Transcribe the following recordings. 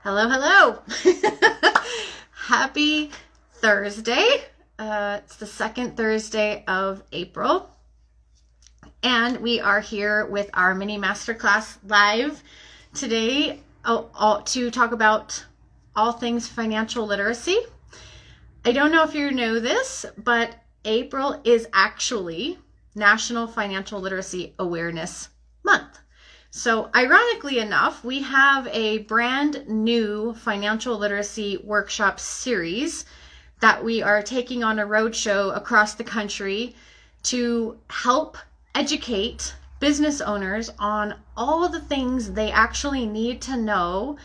Hello, hello. Happy Thursday. It's the second Thursday of April, and we are here with our mini masterclass live today to talk about all things financial literacy. I don't know if you know this, but April is actually National Financial Literacy Awareness Month. So ironically enough, we have a brand new financial literacy workshop series that we are taking on a roadshow across the country to help educate business owners on all the things they actually need to know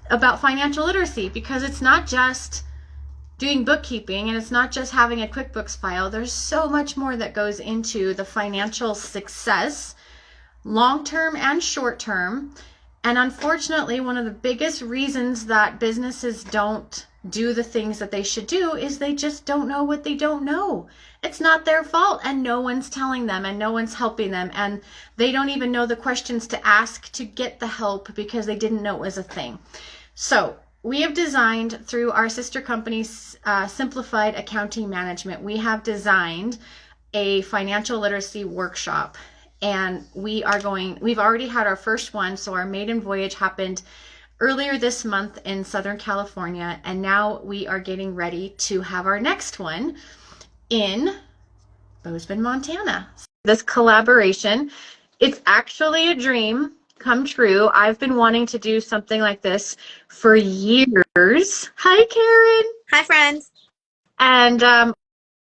about financial literacy, because it's not just doing bookkeeping and it's not just having a QuickBooks file. There's so much more that goes into the financial success, long-term and short-term. And unfortunately, one of the biggest reasons that businesses don't do the things that they should do is they just don't know what they don't know. It's not their fault, and no one's telling them and no one's helping them, and they don't even know the questions to ask to get the help because they didn't know it was a thing. So we have designed, through our sister company, Simplified Accounting Management, we have designed a financial literacy workshop. And we've already had our first one. So our maiden voyage happened earlier this month in Southern California. And now we are getting ready to have our next one in Bozeman, Montana. This collaboration, it's actually a dream come true. I've been wanting to do something like this for years. Hi, Karen. Hi, friends. And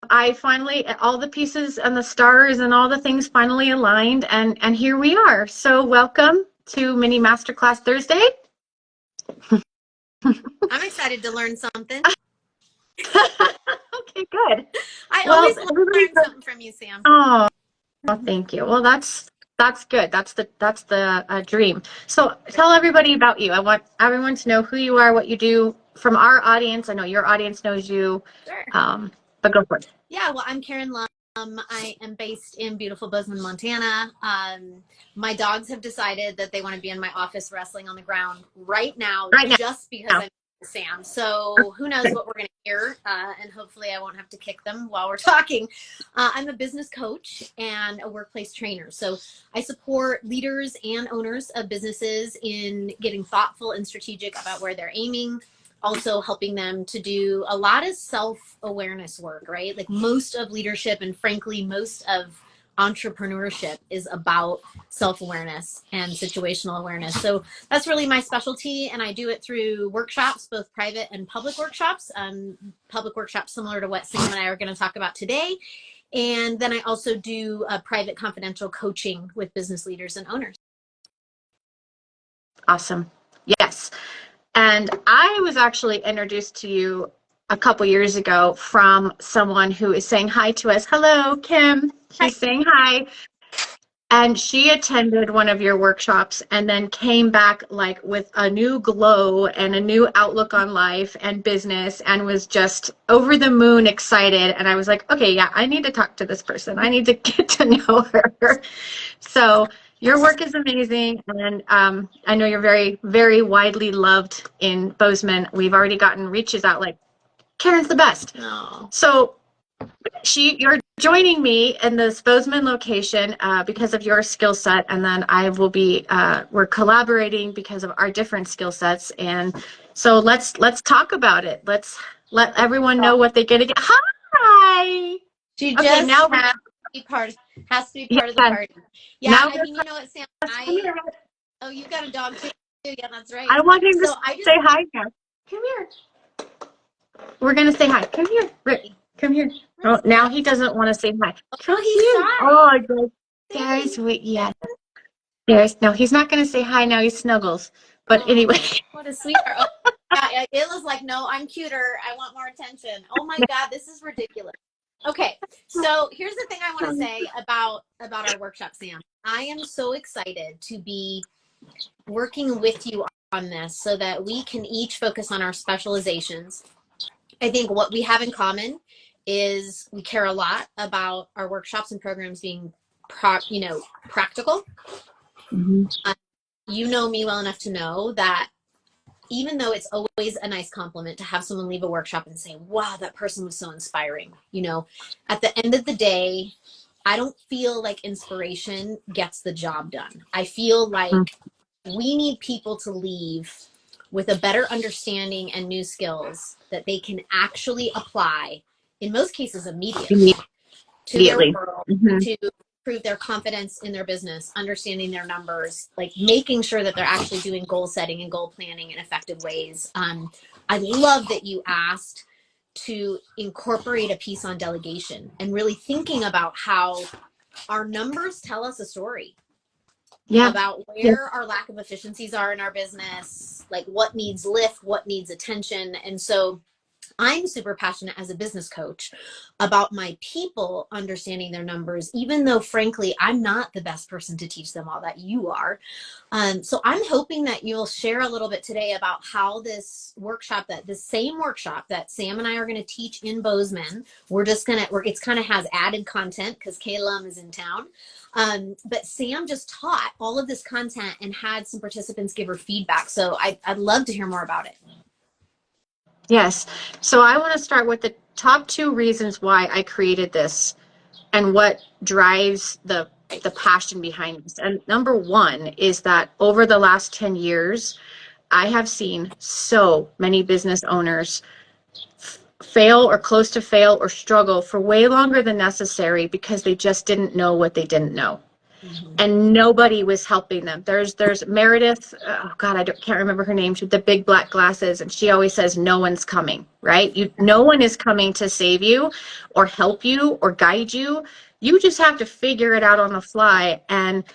I finally, all the pieces and the stars and all the things finally aligned, and here we are. So welcome to Mini Masterclass Thursday. I'm excited to learn something. Okay, good. I always love to learn something from you, Sam. Oh, thank you. Well, that's good. That's the dream. So tell everybody about you. I want everyone to know who you are, what you do. From our audience, I know your audience knows you. Sure. But go for it. Yeah, well, I'm KLum. I am based in beautiful Bozeman, Montana. My dogs have decided that they want to be in my office wrestling on the ground right now. Just because I'm Sam. So who knows what we're going to hear, and hopefully I won't have to kick them while we're talking. I'm a business coach and a workplace trainer. So I support leaders and owners of businesses in getting thoughtful and strategic about where they're aiming. Also helping them to do a lot of self-awareness work, right? Like most of leadership and frankly, most of entrepreneurship is about self-awareness and situational awareness. So that's really my specialty. And I do it through workshops, both private and public workshops, similar to what Sam and I are going to talk about today. And then I also do private confidential coaching with business leaders and owners. Awesome. Yes. And I was actually introduced to you a couple years ago from someone who is saying hi to us. Hello, Kim. She's saying hi. And she attended one of your workshops and then came back like with a new glow and a new outlook on life and business, and was just over the moon excited. And I was like, okay, yeah, I need to talk to this person. I need to get to know her. So your work is amazing, and I know you're very, very widely loved in Bozeman. We've already gotten reaches out like, Karen's the best. Oh. So you're joining me in this Bozeman location because of your skill set, and then I will be, we're collaborating because of our different skill sets. And so let's talk about it. Let's let everyone know what they get to get. Hi! She just okay, now has to be part of the party. Yeah, now I mean, you know what, Sam? Oh, you've got a dog too. Yeah, that's right. I want him to say hi now. Come here. We're gonna say hi. Come here, Rick. Come here. Oh, now he doesn't want to say hi. Come here. Oh, there's yes. No, he's not gonna say hi now. He snuggles. But anyway. What a sweetheart. Oh, yeah, it was like, no, I'm cuter. I want more attention. Oh my God, this is ridiculous. Okay, so here's the thing I want to say about our workshop, Sam. I am so excited to be working with you on this so that we can each focus on our specializations. I think what we have in common is we care a lot about our workshops and programs being practical. Mm-hmm. You know me well enough to know that even though it's always a nice compliment to have someone leave a workshop and say, wow, that person was so inspiring, at the end of the day, I don't feel like inspiration gets the job done. I feel like we need people to leave with a better understanding and new skills that they can actually apply, in most cases immediately, to their world, to improve their confidence in their business, understanding their numbers, like making sure that they're actually doing goal setting and goal planning in effective ways. I love that you asked to incorporate a piece on delegation and really thinking about how our numbers tell us a story about where our lack of efficiencies are in our business, like what needs lift, what needs attention. And so I'm super passionate as a business coach about my people understanding their numbers, even though, frankly, I'm not the best person to teach them all that. You are. So I'm hoping that you'll share a little bit today about how this same workshop that Sam and I are going to teach in Bozeman, it's kind of has added content because KLum is in town. But Sam just taught all of this content and had some participants give her feedback. So I'd love to hear more about it. Yes. So I want to start with the top 2 reasons why I created this and what drives the passion behind this. And number 1 is that over the last 10 years, I have seen so many business owners fail or close to fail or struggle for way longer than necessary because they just didn't know what they didn't know. And nobody was helping them. There's Meredith, oh God, can't remember her name. She had the big black glasses, and she always says, no one's coming, right? No one is coming to save you or help you or guide you. You just have to figure it out on the fly. And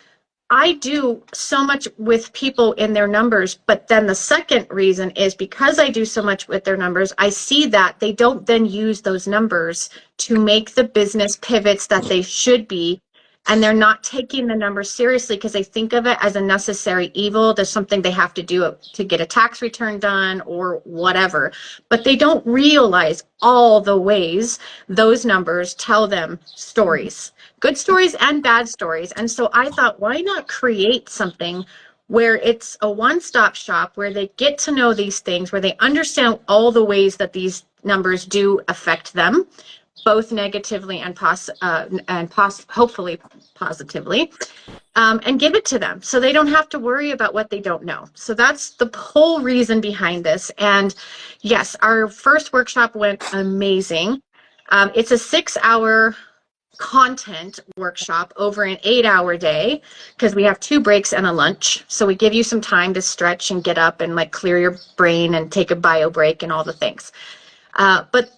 I do so much with people in their numbers, but then the second reason is because I do so much with their numbers, I see that they don't then use those numbers to make the business pivots that they should be. And they're not taking the numbers seriously because they think of it as a necessary evil. There's something they have to do to get a tax return done or whatever. But they don't realize all the ways those numbers tell them stories, good stories and bad stories. And so I thought, why not create something where it's a one-stop shop where they get to know these things, where they understand all the ways that these numbers do affect them, both negatively and hopefully positively, and give it to them so they don't have to worry about what they don't know. So that's the whole reason behind this. And yes, our first workshop went amazing. It's a 6-hour content workshop over an 8-hour day because we have 2 breaks and a lunch. So we give you some time to stretch and get up and like clear your brain and take a bio break and all the things. But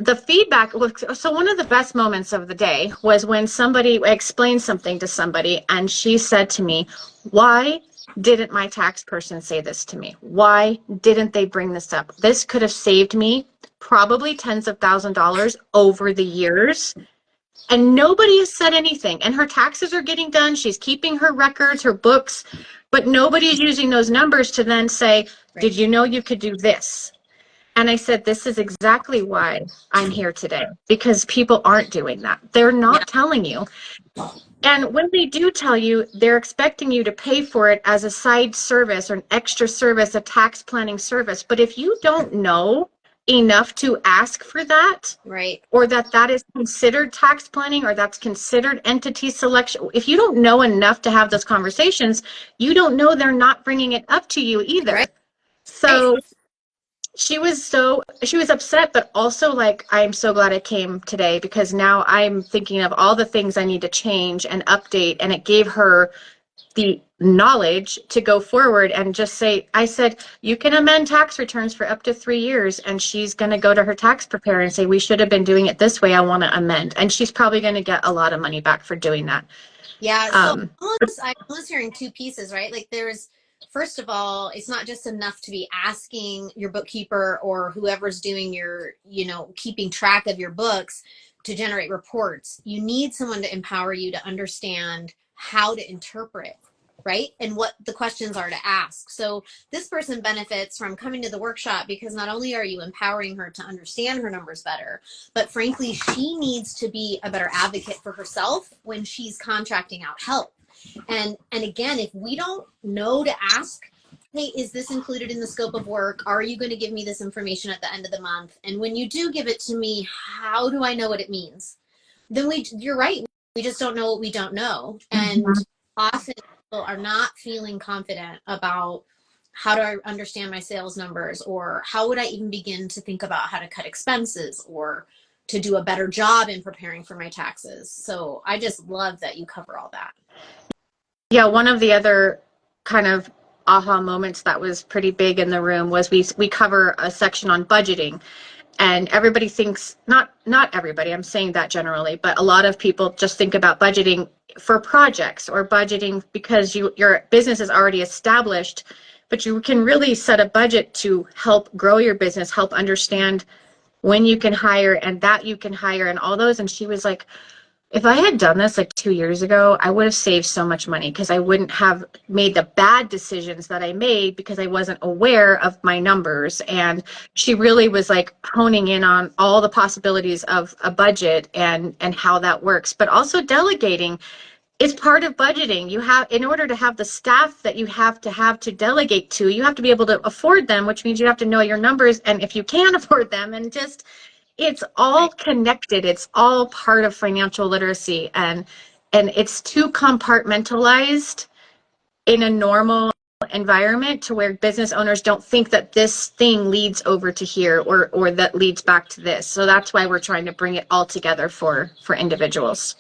the feedback, so one of the best moments of the day was when somebody explained something to somebody and she said to me, why didn't my tax person say this to me? Why didn't they bring this up? This could have saved me probably tens of $1,000s over the years. And nobody has said anything. And her taxes are getting done. She's keeping her records, her books, but nobody's using those numbers to then say, did you know you could do this? And I said, this is exactly why I'm here today, because people aren't doing that. They're not telling you. And when they do tell you, they're expecting you to pay for it as a side service or an extra service, a tax planning service. But if you don't know enough to ask for that, or that is considered tax planning or that's considered entity selection, if you don't know enough to have those conversations, you don't know they're not bringing it up to you either. So she was upset, but also like, I'm so glad I came today because now I'm thinking of all the things I need to change and update. And it gave her the knowledge to go forward and just say, I said, you can amend tax returns for up to 3 years. And she's going to go to her tax preparer and say, we should have been doing it this way. I want to amend. And she's probably going to get a lot of money back for doing that. Yeah. So I'm almost hearing 2 pieces, right? Like first of all, it's not just enough to be asking your bookkeeper or whoever's doing your, keeping track of your books to generate reports. You need someone to empower you to understand how to interpret, right? And what the questions are to ask. So this person benefits from coming to the workshop because not only are you empowering her to understand her numbers better, but frankly, she needs to be a better advocate for herself when she's contracting out help. And again, if we don't know to ask hey, is this included in the scope of work? Are you going to give me this information at the end of the month? And when you do give it to me, how do I know what it means? Then you're right. We just don't know what we don't know. And often people are not feeling confident about how do I understand my sales numbers, or how would I even begin to think about how to cut expenses or to do a better job in preparing for my taxes. So I just love that you cover all that. Yeah, one of the other kind of aha moments that was pretty big in the room was we cover a section on budgeting. And everybody thinks, not everybody, I'm saying that generally, but a lot of people just think about budgeting for projects or budgeting because your business is already established, but you can really set a budget to help grow your business, help understand when you can hire and that you can hire and all those. And she was like, if I had done this like 2 years ago, I would have saved so much money because I wouldn't have made the bad decisions that I made because I wasn't aware of my numbers. And she really was like honing in on all the possibilities of a budget and how that works, but also delegating is part of budgeting. You have, in order to have the staff that you have to delegate to, you have to be able to afford them, which means you have to know your numbers. And if you can afford them, and just, it's all connected. It's all part of financial literacy, and it's too compartmentalized in a normal environment to where business owners don't think that this thing leads over to here or that leads back to this. So that's why we're trying to bring it all together for individuals.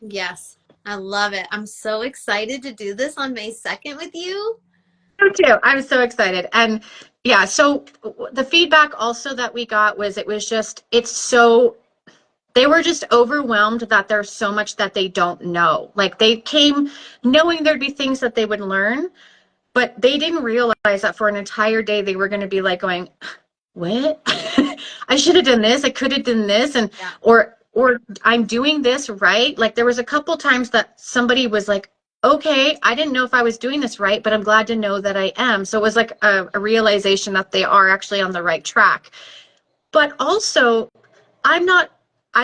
Yes, I love it. I'm so excited to do this on May 2nd with you. Me too. I'm so excited. And yeah, so the feedback also that we got was they were just overwhelmed that there's so much that they don't know. Like, they came knowing there'd be things that they would learn, but they didn't realize that for an entire day they were going to be like going, what? I should have done this. I could have done this. And, Yeah. or I'm doing this right. Like, there was a couple times that somebody was like, okay, I didn't know if I was doing this right, but I'm glad to know that I am. So it was like a realization that they are actually on the right track. But also, I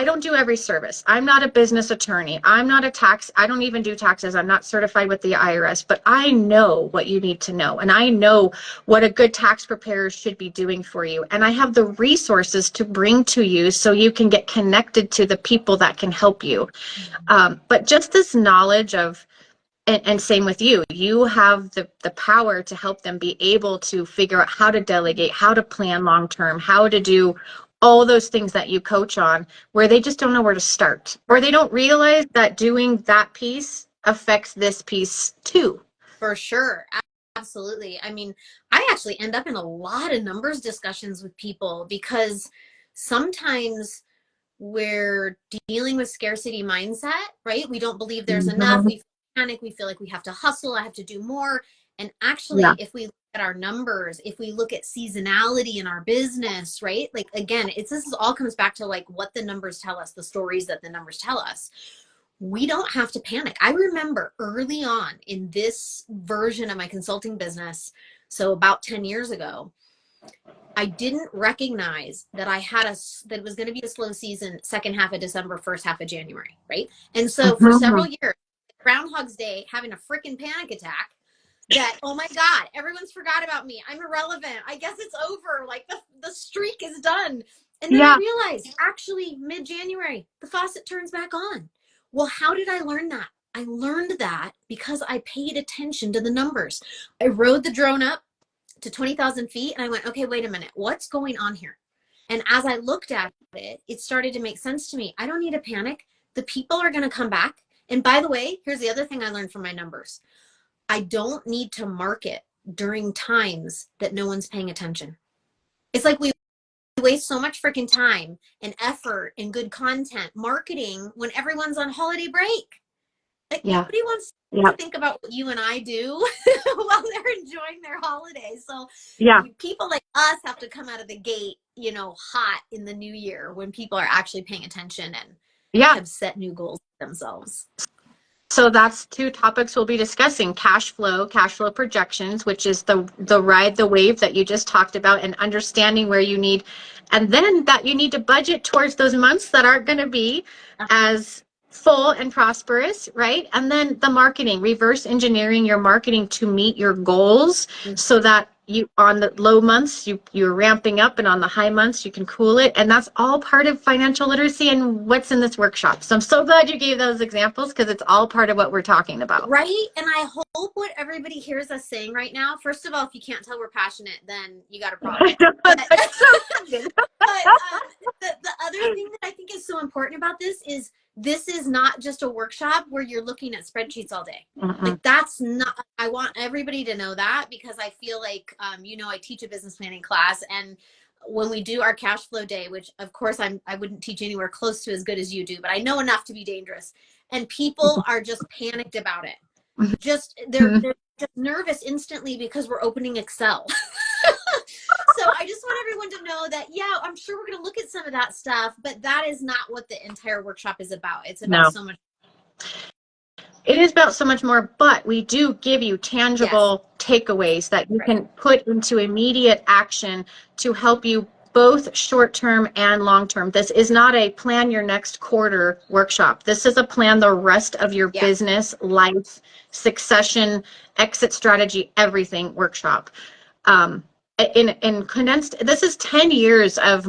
don't do every service. I'm not a business attorney. I don't even do taxes. I'm not certified with the IRS, but I know what you need to know. And I know what a good tax preparer should be doing for you. And I have the resources to bring to you so you can get connected to the people that can help you. But just this knowledge of, and same with you, you have the power to help them be able to figure out how to delegate, how to plan long term, how to do all those things that you coach on, where they just don't know where to start, or they don't realize that doing that piece affects this piece too. For sure. Absolutely. I mean, I actually end up in a lot of numbers discussions with people because sometimes we're dealing with scarcity mindset, right? We don't believe there's enough. We panic. We feel like we have to hustle. I have to do more. And actually, Yeah. if we look at our numbers, if we look at seasonality in our business, right? Like, again, all comes back to like what the numbers tell us, the stories that the numbers tell us. We don't have to panic. I remember early on in this version of my consulting business, so about 10 years ago, I didn't recognize that that it was going to be a slow season, second half of December, first half of January, right? And so for several years, Groundhog's Day, having a freaking panic attack that, oh my God, everyone's forgot about me. I'm irrelevant. I guess it's over. Like the streak is done. And then I realized actually mid-January, the faucet turns back on. Well, how did I learn that? I learned that because I paid attention to the numbers. I rode the drone up to 20,000 feet and I went, okay, wait a minute, what's going on here? And as I looked at it, it started to make sense to me. I don't need to panic. The people are going to come back. And by the way, here's the other thing I learned from my numbers. I don't need to market during times that no one's paying attention. It's like we waste so much freaking time and effort and good content marketing when everyone's on holiday break. Like, nobody wants to think about what you and I do while they're enjoying their holidays. So people like us have to come out of the gate, hot in the new year when people are actually paying attention and have set new goals for themselves. So that's two topics we'll be discussing: cash flow projections, which is the ride the wave that you just talked about, and understanding where you need, and then that you need to budget towards those months that aren't going to be as full and prosperous, right? And then the marketing, reverse engineering your marketing to meet your goals so that you, on the low months, you're ramping up, and on the high months, you can cool it. And that's all part of financial literacy and what's in this workshop. So I'm so glad you gave those examples, because it's all part of what we're talking about. Right. And I hope what everybody hears us saying right now, first of all, if you can't tell we're passionate, then you got a problem. But, the other thing that I think is so important about this is not just a workshop where you're looking at spreadsheets all day. Like, that's not, I want everybody to know that, because I feel like, I teach a business planning class, and when we do our cash flow day, which of course I wouldn't teach anywhere close to as good as you do, but I know enough to be dangerous, and people are just panicked about it. They're just nervous instantly because we're opening Excel. So I just want everyone to know that, yeah, I'm sure we're going to look at some of that stuff, but that is not what the entire workshop is about. It's about so much. It is about so much more, but we do give you tangible takeaways that you can put into immediate action to help you both short-term and long-term. This is not a plan your next quarter workshop. This is a plan the rest of your business, life, succession, exit strategy, everything workshop. In condensed, this is 10 years of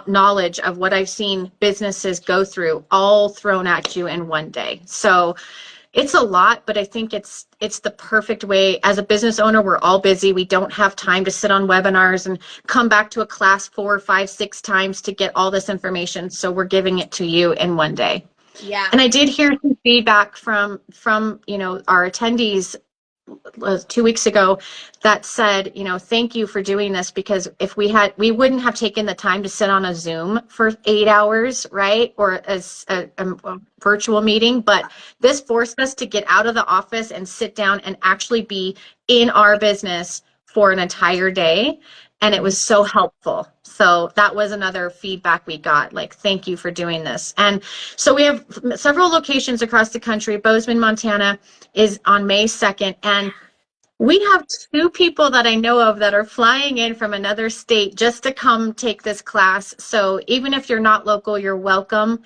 knowledge of what I've seen businesses go through, all thrown at you in one day. So it's a lot, but I think it's the perfect way. As a business owner, we're all busy. We don't have time to sit on webinars and come back to a class 4, 5, 6 times to get all this information. So we're giving it to you in one day. Yeah. And I did hear some feedback from our attendees 2 weeks ago that said, thank you for doing this, because if we wouldn't have taken the time to sit on a Zoom for 8 hours, right? Or as a virtual meeting, but this forced us to get out of the office and sit down and actually be in our business for an entire day. And it was so helpful. So that was another feedback we got, like, thank you for doing this. And so we have several locations across the country. Bozeman, Montana is on May 2nd. And we have 2 people that I know of that are flying in from another state just to come take this class. So even if you're not local, you're welcome.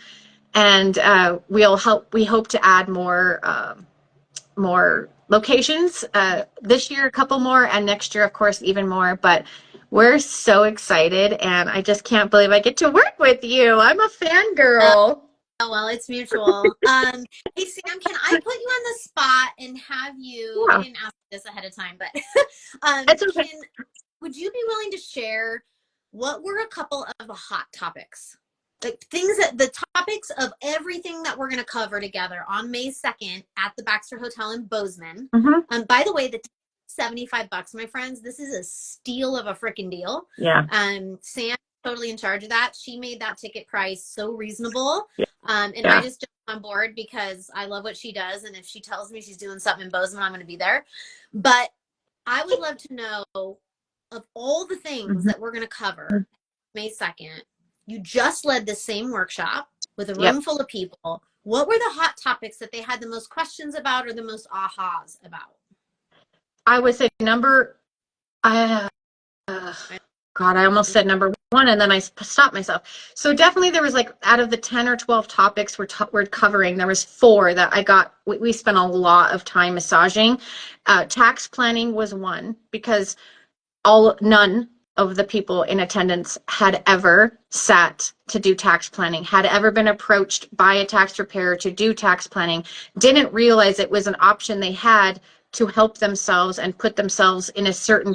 And we hope to add more locations this year, a couple more, and next year, of course, even more. But we're so excited, and I just can't believe I get to work with you. I'm a fangirl. Oh, well, it's mutual. Hey, Sam, can I put you on the spot and have you, I didn't ask this ahead of time, but okay. Would you be willing to share what were a couple of the hot topics? Like the topics of everything that we're going to cover together on May 2nd at the Baxter Hotel in Bozeman. By the way, the $75, my friends. This is a steal of a freaking deal. Yeah. Sam totally in charge of that. She made that ticket price so reasonable. I just jumped on board because I love what she does. And if she tells me she's doing something in Bozeman, I'm going to be there. But I would love to know, of all the things that we're going to cover May 2nd, you just led the same workshop with a room full of people. What were the hot topics that they had the most questions about or the most ahas about? I would say I almost said number 1, and then I stopped myself. So definitely there was, like, out of the 10 or 12 topics we're covering, there was 4 that I got. We spent a lot of time massaging. Tax planning was one, because none of the people in attendance had ever sat to do tax planning, had ever been approached by a tax preparer to do tax planning, didn't realize it was an option they had to help themselves and put themselves in a certain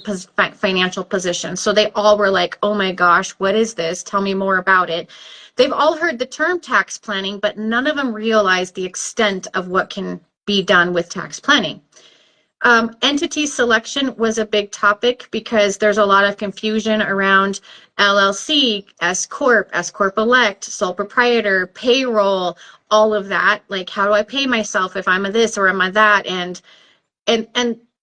financial position. So they all were like, oh my gosh, what is this? Tell me more about it. They've all heard the term tax planning, but none of them realized the extent of what can be done with tax planning. Entity selection was a big topic because there's a lot of confusion around LLC, S Corp elect, sole proprietor, payroll, all of that. Like, how do I pay myself if I'm a this or am I that? And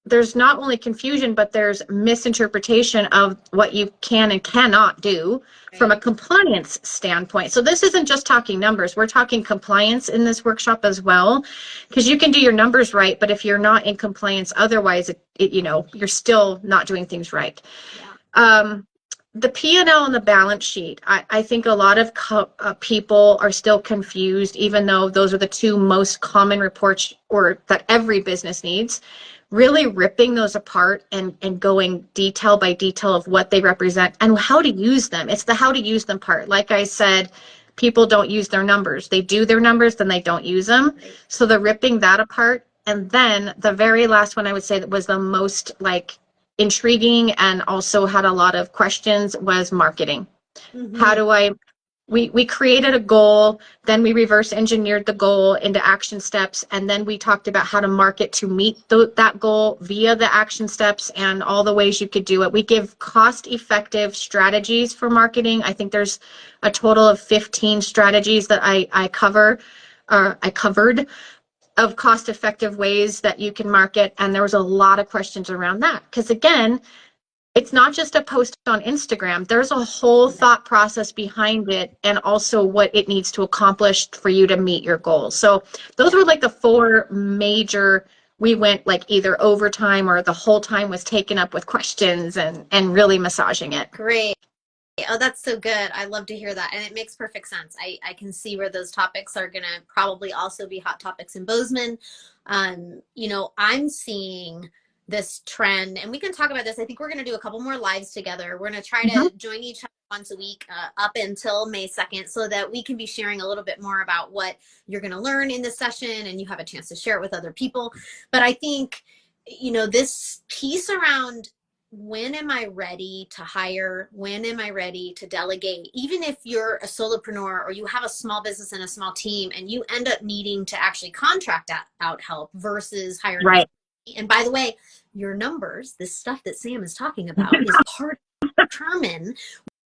there's not only confusion, but there's misinterpretation of what you can and cannot do from a compliance standpoint. So this isn't just talking numbers. We're talking compliance in this workshop as well, because you can do your numbers right, but if you're not in compliance, otherwise, you're still not doing things right. the P&L and the balance sheet, I think a lot of people are still confused, even though those are the two most common reports or that every business needs. Really ripping those apart and going detail by detail of what they represent and how to use them. It's the how to use them part. Like I said, people don't use their numbers. They do their numbers, then they don't use them. So the ripping that apart. And then the very last one I would say that was the most like intriguing and also had a lot of questions was marketing. Mm-hmm. How do I we created a goal, then we reverse engineered the goal into action steps, and then we talked about how to market to meet that goal via the action steps and all the ways you could do it. We give cost-effective strategies for marketing. I think there's a total of 15 strategies that I covered of cost-effective ways that you can market, and there was a lot of questions around that because again, it's not just a post on Instagram. There's a whole thought process behind it and also what it needs to accomplish for you to meet your goals. So those were like the four major, we went like either overtime or the whole time was taken up with questions and really massaging it. Great. Oh, that's so good. I love to hear that. And it makes perfect sense. I can see where those topics are going to probably also be hot topics in Bozeman. I'm seeing this trend, and we can talk about this. I think we're going to do a couple more lives together. We're going to try to join each other once a week up until May 2nd so that we can be sharing a little bit more about what you're going to learn in this session and you have a chance to share it with other people. But I think, this piece around when am I ready to hire? When am I ready to delegate? Even if you're a solopreneur or you have a small business and a small team and you end up needing to actually contract out help versus hire. Right. And by the way, your numbers, this stuff that Sam is talking about is part of determine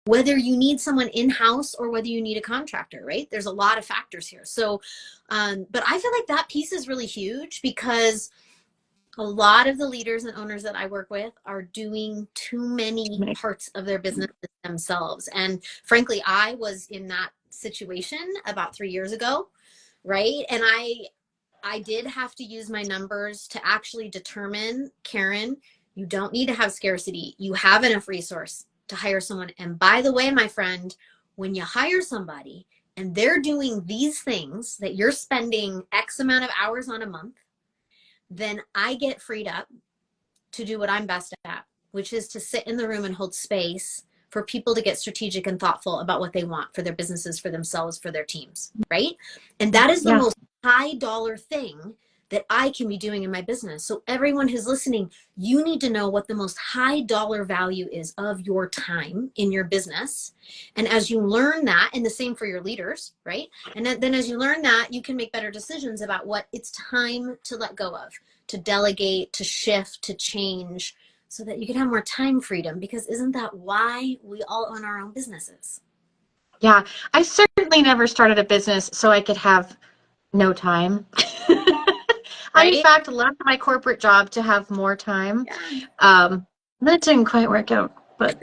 whether you need someone in-house or whether you need a contractor, right? There's a lot of factors here. So, but I feel like that piece is really huge because a lot of the leaders and owners that I work with are doing too many parts of their business themselves. And frankly, I was in that situation about 3 years ago, right? And I did have to use my numbers to actually determine, Karen, you don't need to have scarcity. You have enough resource to hire someone. And by the way, my friend, when you hire somebody and they're doing these things that you're spending X amount of hours on a month, then I get freed up to do what I'm best at, which is to sit in the room and hold space for people to get strategic and thoughtful about what they want for their businesses, for themselves, for their teams, right? And that is the most high dollar thing that I can be doing in my business. So everyone who's listening, you need to know what the most high dollar value is of your time in your business. And as you learn that, and the same for your leaders, right? And then as you learn that, you can make better decisions about what it's time to let go of, to delegate, to shift, to change, so that you can have more time freedom. Because isn't that why we all own our own businesses? Yeah, I certainly never started a business so I could have no time. I, in fact, left my corporate job to have more time. That didn't quite work out, but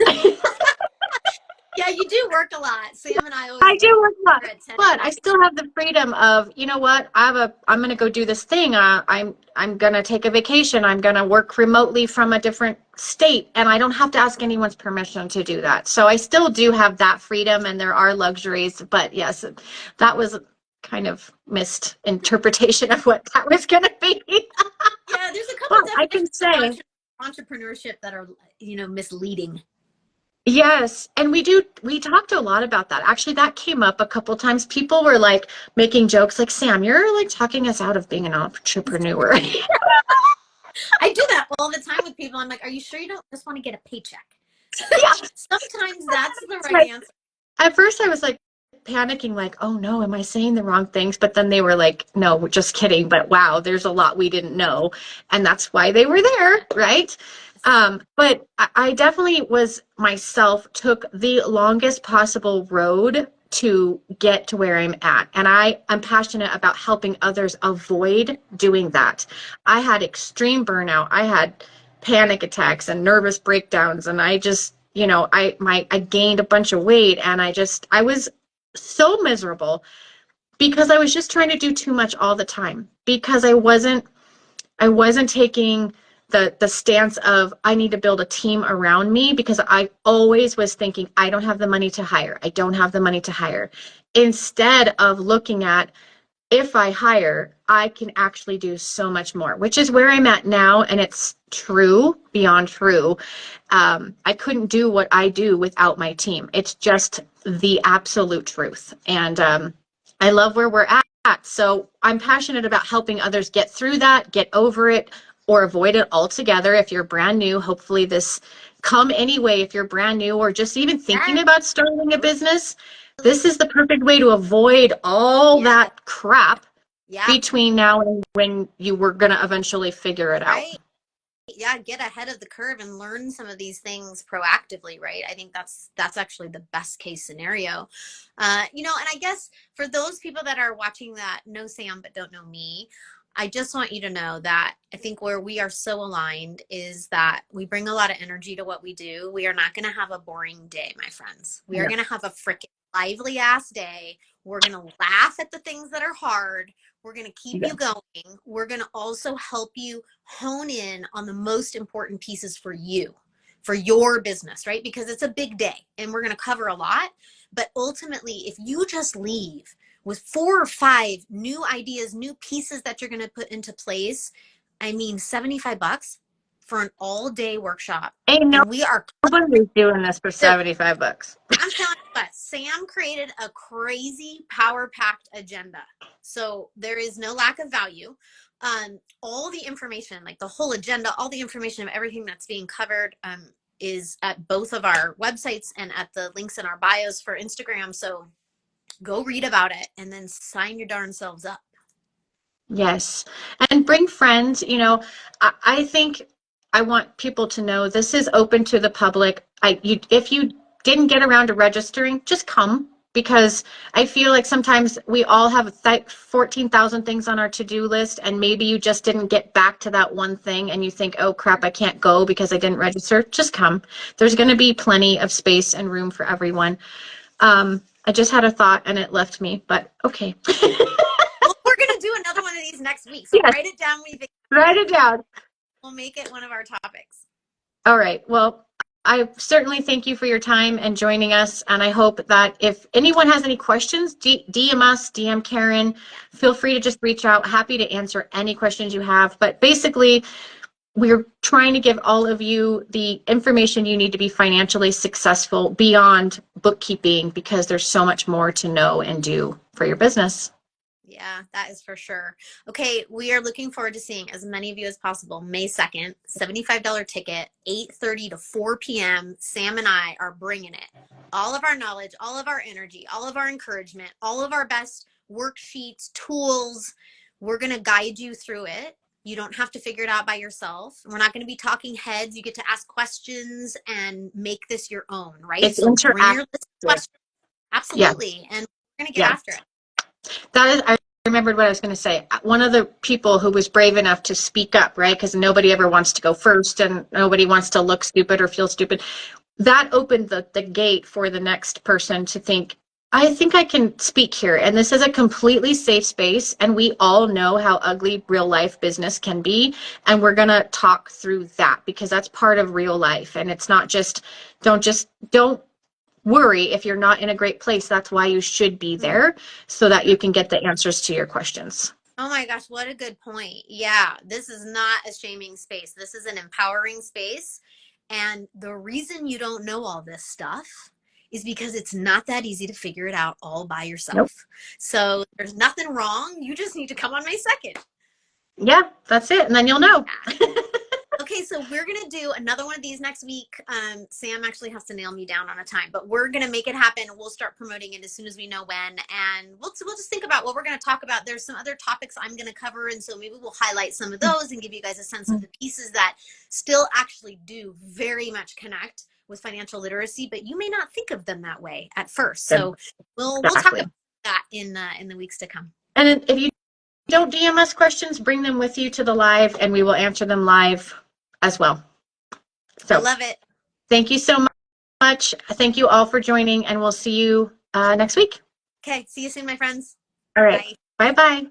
yeah, you do work a lot. Sam and I always do work a lot, but I still have the freedom of, you know what, I'm going to go do this thing. I'm going to take a vacation. I'm going to work remotely from a different state, and I don't have to ask anyone's permission to do that. So I still do have that freedom, and there are luxuries. But yes, that was kind of missed interpretation of what that was going to be. Yeah, there's a couple I can say entrepreneurship that are, misleading. Yes, and we talked a lot about that. Actually, that came up a couple times. People were like making jokes like, Sam, you're like talking us out of being an entrepreneur. I do that all the time with people. I'm like, are you sure you don't just want to get a paycheck? Yeah. Sometimes that's the right answer. At first I was like panicking, like, oh no, am I saying the wrong things? But then they were like, no, we're just kidding. But wow, there's a lot we didn't know. And that's why they were there, right? But I definitely took the longest possible road to get to where I'm at. And I'm passionate about helping others avoid doing that. I had extreme burnout. I had panic attacks and nervous breakdowns. And I just, I gained a bunch of weight, and I was so miserable because I was just trying to do too much all the time, because I wasn't taking the stance of I need to build a team around me, because I always was thinking I don't have the money to hire. I don't have the money to hire. Instead of looking at, if I hire, I can actually do so much more, which is where I'm at now. And it's true, beyond true. I couldn't do what I do without my team. It's just the absolute truth. And I love where we're at. So I'm passionate about helping others get through that, get over it, or avoid it altogether. If you're brand new, hopefully this come anyway. If you're brand new or just even thinking about starting a business, this is the perfect way to avoid all that crap between now and when you were going to eventually figure it out. Yeah, get ahead of the curve and learn some of these things proactively, right? I think that's actually the best case scenario. You know, and I guess for those people that are watching that know Sam but don't know me, I just want you to know that I think where we are so aligned is that we bring a lot of energy to what we do. We are not going to have a boring day, my friends. We are going to have a freaking lively ass day. We're going to laugh at the things that are hard. We're going to keep you going. We're going to also help you hone in on the most important pieces for you, for your business, right? Because it's a big day and we're going to cover a lot. But ultimately, if you just leave with 4 or 5 new ideas, new pieces that you're going to put into place, I mean, $75 for an all-day workshop. And we are nobody's doing this for $75. I'm telling you what, Sam created a crazy power-packed agenda. So there is no lack of value. All the information, like the whole agenda, all the information of everything that's being covered is at both of our websites and at the links in our bios for Instagram. So go read about it and then sign your darn selves up. Yes. And bring friends. You know, I think I want people to know this is open to the public. If you didn't get around to registering, just come, because I feel like sometimes we all have 14,000 things on our to-do list, and maybe you just didn't get back to that one thing and you think, oh crap, I can't go because I didn't register. Just come. There's going to be plenty of space and room for everyone. I just had a thought and it left me, but okay. Well, we're going to do another one of these next week. So write it down when you think. Write it down. We'll make it one of our topics. All right. Well, I certainly thank you for your time and joining us. And I hope that if anyone has any questions, DM us, DM Karen, feel free to just reach out. Happy to answer any questions you have. But basically, we're trying to give all of you the information you need to be financially successful beyond bookkeeping, because there's so much more to know and do for your business. Yeah, that is for sure. Okay, we are looking forward to seeing as many of you as possible. May 2nd, $75 ticket, 8:30 to 4 p.m. Sam and I are bringing it. All of our knowledge, all of our energy, all of our encouragement, all of our best worksheets, tools. We're going to guide you through it. You don't have to figure it out by yourself. We're not going to be talking heads. You get to ask questions and make this your own, right? It's so bring your list of questions. Absolutely. Yeah. And we're going to get after it. That is, I remembered what I was going to say. One of the people who was brave enough to speak up, right? Because nobody ever wants to go first and nobody wants to look stupid or feel stupid. That opened the gate for the next person to think, I think I can speak here. And this is a completely safe space. And we all know how ugly real life business can be. And we're going to talk through that, because that's part of real life. And it's not just, don't worry if you're not in a great place. That's why you should be there, so that you can get the answers to your questions. Oh my gosh, what a good point. Yeah, this is not a shaming space. This is an empowering space. And the reason you don't know all this stuff is because it's not that easy to figure it out all by yourself. Nope. So there's nothing wrong. You just need to come on May 2nd. Yeah, that's it. And then you'll know. Okay, so we're going to do another one of these next week. Sam actually has to nail me down on a time, but we're going to make it happen. We'll start promoting it as soon as we know when, and we'll just think about what we're going to talk about. There's some other topics I'm going to cover, and so maybe we'll highlight some of those and give you guys a sense of the pieces that still actually do very much connect with financial literacy, but you may not think of them that way at first. So we'll talk about that in the weeks to come. And if you don't DM us questions, bring them with you to the live, and we will answer them live as well. So I love it. Thank you so much. Thank you all for joining, and we'll see you next week. Okay. See you soon, my friends. All right. Bye-bye.